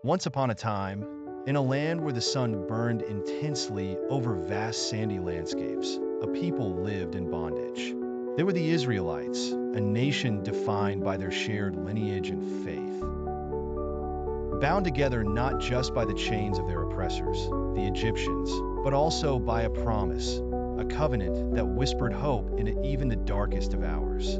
Once upon a time, in a land where the sun burned intensely over vast sandy landscapes, a people lived in bondage. They were the Israelites, a nation defined by their shared lineage and faith. Bound together not just by the chains of their oppressors, the Egyptians, but also by a promise, a covenant that whispered hope in even the darkest of hours.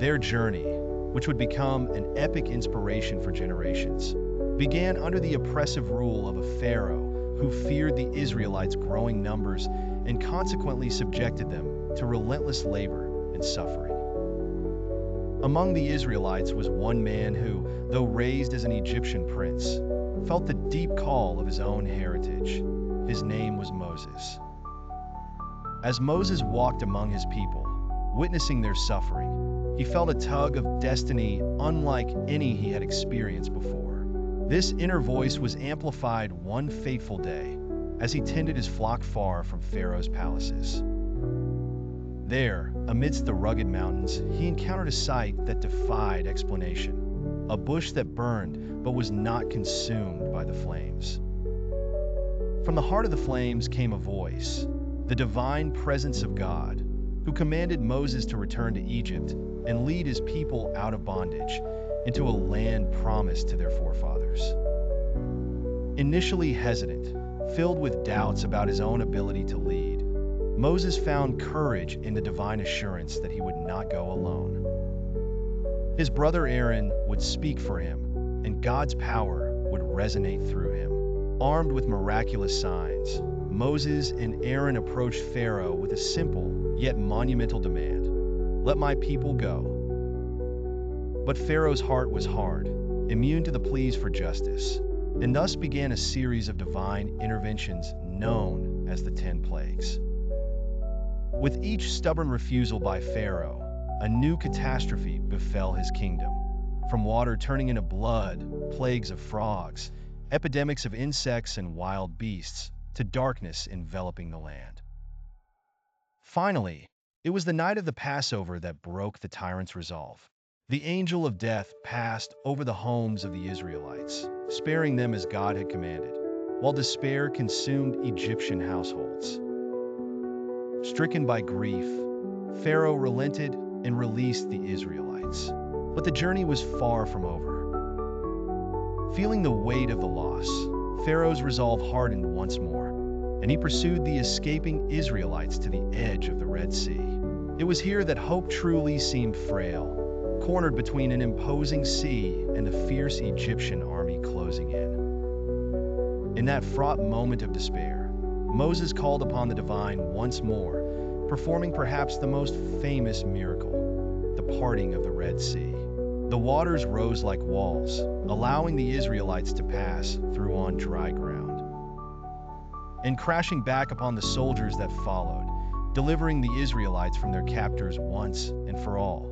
Their journey, which would become an epic inspiration for generations, began under the oppressive rule of a Pharaoh who feared the Israelites' growing numbers and consequently subjected them to relentless labor and suffering. Among the Israelites was one man who, though raised as an Egyptian prince, felt the deep call of his own heritage. His name was Moses. As Moses walked among his people, witnessing their suffering, he felt a tug of destiny unlike any he had experienced before. This inner voice was amplified one fateful day as he tended his flock far from Pharaoh's palaces. There, amidst the rugged mountains, he encountered a sight that defied explanation. A bush that burned but was not consumed by the flames. From the heart of the flames came a voice, the divine presence of God, who commanded Moses to return to Egypt and lead his people out of bondage into a land promised to their forefathers. Initially hesitant, filled with doubts about his own ability to lead, Moses found courage in the divine assurance that he would not go alone. His brother Aaron would speak for him, and God's power would resonate through him. Armed with miraculous signs, Moses and Aaron approached Pharaoh with a simple yet monumental demand: "Let my people go." But Pharaoh's heart was hard, immune to the pleas for justice, and thus began a series of divine interventions known as the 10 plagues. With each stubborn refusal by Pharaoh, a new catastrophe befell his kingdom. From water turning into blood, plagues of frogs, epidemics of insects and wild beasts, to darkness enveloping the land. Finally, it was the night of the Passover that broke the tyrant's resolve. The angel of death passed over the homes of the Israelites, sparing them as God had commanded, while despair consumed Egyptian households. Stricken by grief, Pharaoh relented and released the Israelites. But the journey was far from over. Feeling the weight of the loss, Pharaoh's resolve hardened once more, and he pursued the escaping Israelites to the edge of the Red Sea. It was here that hope truly seemed frail, cornered between an imposing sea and the fierce Egyptian army closing in. In that fraught moment of despair, Moses called upon the divine once more, performing perhaps the most famous miracle, the parting of the Red Sea. The waters rose like walls, allowing the Israelites to pass through on dry ground. And crashing back upon the soldiers that followed, delivering the Israelites from their captors once and for all.